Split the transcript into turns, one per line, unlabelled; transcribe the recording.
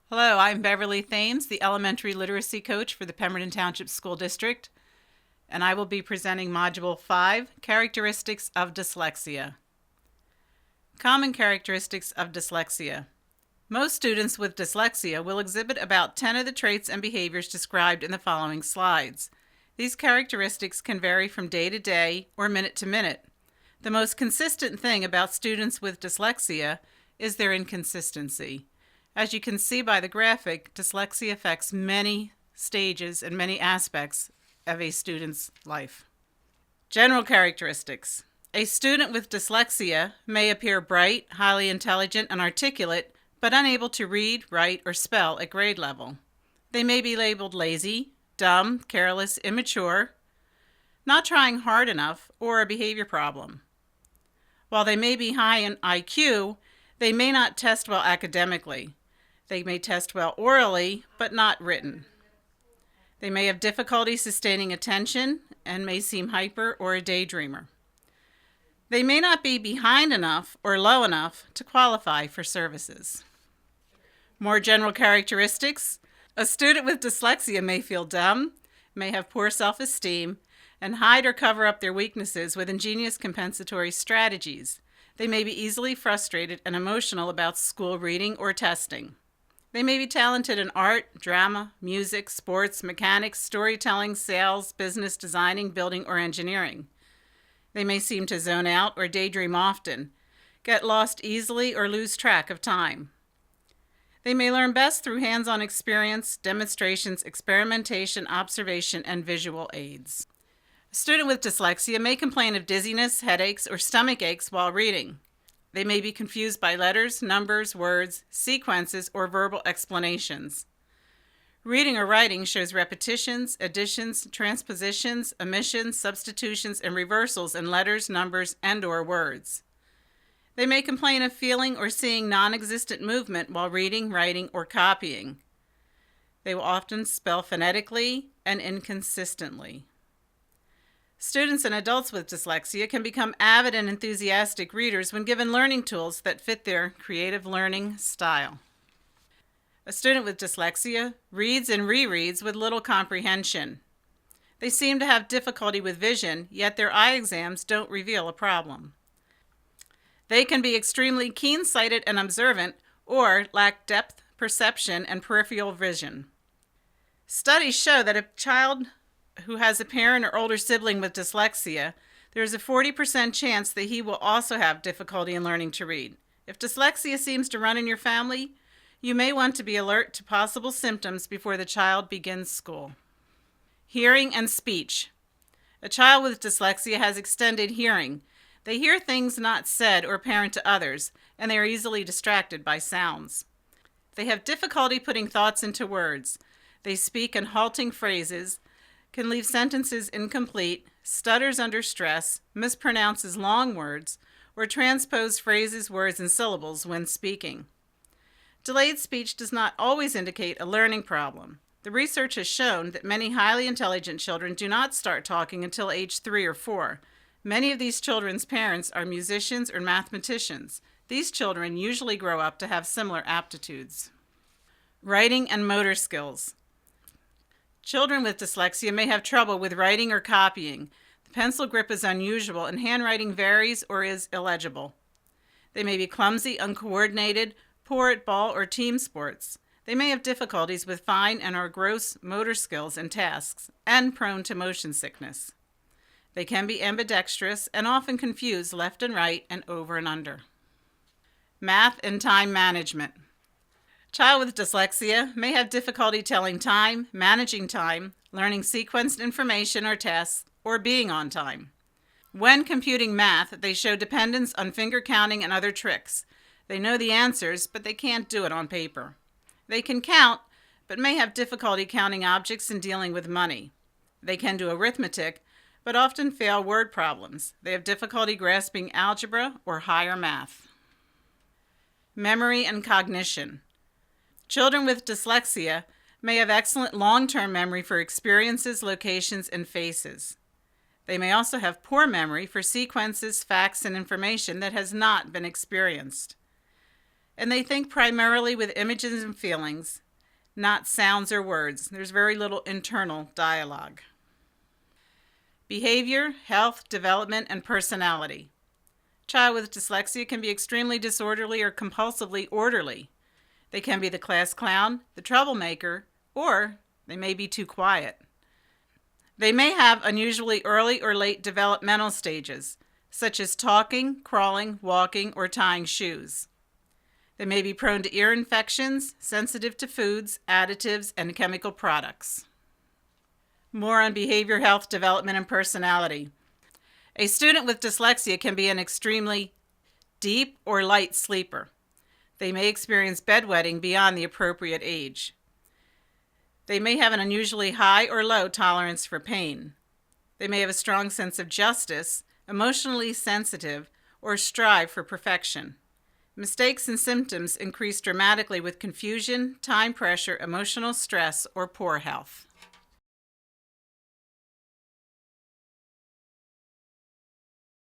Hello, I'm Beverly Thames, the elementary literacy coach for the Pemberton Township School District, and I will be presenting Module 5, Characteristics of Dyslexia. Common characteristics of dyslexia. Most students with dyslexia will exhibit about 10 of the traits and behaviors described in the following slides. These characteristics can vary from day to day or minute to minute. The most consistent thing about students with dyslexia is their inconsistency. As you can see by the graphic, dyslexia affects many stages and many aspects of a student's life. General characteristics. A student with dyslexia may appear bright, highly intelligent, and articulate, but unable to read, write, or spell at grade level. They may be labeled lazy, dumb, careless, immature, not trying hard enough, or a behavior problem. While they may be high in IQ, they may not test well academically. They may test well orally, but not written. They may have difficulty sustaining attention and may seem hyper or a daydreamer. They may not be behind enough or low enough to qualify for services. More general characteristics. A student with dyslexia may feel dumb, may have poor self-esteem, and hide or cover up their weaknesses with ingenious compensatory strategies. They may be easily frustrated and emotional about school reading or testing. They may be talented in art, drama, music, sports, mechanics, storytelling, sales, business, designing, building, or engineering. They may seem to zone out or daydream often, get lost easily, or lose track of time. They may learn best through hands-on experience, demonstrations, experimentation, observation, and visual aids. A student with dyslexia may complain of dizziness, headaches, or stomach aches while reading. They may be confused by letters, numbers, words, sequences, or verbal explanations. Reading or writing shows repetitions, additions, transpositions, omissions, substitutions, and reversals in letters, numbers, and/or words. They may complain of feeling or seeing non-existent movement while reading, writing, or copying. They will often spell phonetically and inconsistently. Students and adults with dyslexia can become avid and enthusiastic readers when given learning tools that fit their creative learning style. A student with dyslexia reads and rereads with little comprehension. They seem to have difficulty with vision, yet their eye exams don't reveal a problem. They can be extremely keen-sighted and observant, or lack depth, perception, and peripheral vision. Studies show that a child who has a parent or older sibling with dyslexia, there is a 40% chance that he will also have difficulty in learning to read. If dyslexia seems to run in your family, you may want to be alert to possible symptoms before the child begins school. Hearing and speech. A child with dyslexia has extended hearing. They hear things not said or apparent to others, and they are easily distracted by sounds. They have difficulty putting thoughts into words. They speak in halting phrases, can leave sentences incomplete, stutters under stress, mispronounces long words, or transpose phrases, words, and syllables when speaking. Delayed speech does not always indicate a learning problem. The research has shown that many highly intelligent children do not start talking until age 3 or 4. Many of these children's parents are musicians or mathematicians. These children usually grow up to have similar aptitudes. Writing and motor skills. Children with dyslexia may have trouble with writing or copying. The pencil grip is unusual and handwriting varies or is illegible. They may be clumsy, uncoordinated, poor at ball or team sports. They may have difficulties with fine and or gross motor skills and tasks, and prone to motion sickness. They can be ambidextrous and often confuse left and right and over and under. Math and time management. A child with dyslexia may have difficulty telling time, managing time, learning sequenced information or tasks, or being on time. When computing math, they show dependence on finger counting and other tricks. They know the answers, but they can't do it on paper. They can count, but may have difficulty counting objects and dealing with money. They can do arithmetic, but often fail word problems. They have difficulty grasping algebra or higher math. Memory and cognition. Children with dyslexia may have excellent long-term memory for experiences, locations, and faces. They may also have poor memory for sequences, facts, and information that has not been experienced. And they think primarily with images and feelings, not sounds or words. There's very little internal dialogue. Behavior, health, development, and personality. A child with dyslexia can be extremely disorderly or compulsively orderly. They can be the class clown, the troublemaker, or they may be too quiet. They may have unusually early or late developmental stages, such as talking, crawling, walking, or tying shoes. They may be prone to ear infections, sensitive to foods, additives, and chemical products. More on behavior, health, development, and personality. A student with dyslexia can be an extremely deep or light sleeper. They may experience bedwetting beyond the appropriate age. They may have an unusually high or low tolerance for pain. They may have a strong sense of justice, emotionally sensitive, or strive for perfection. Mistakes and symptoms increase dramatically with confusion, time pressure, emotional stress, or poor health.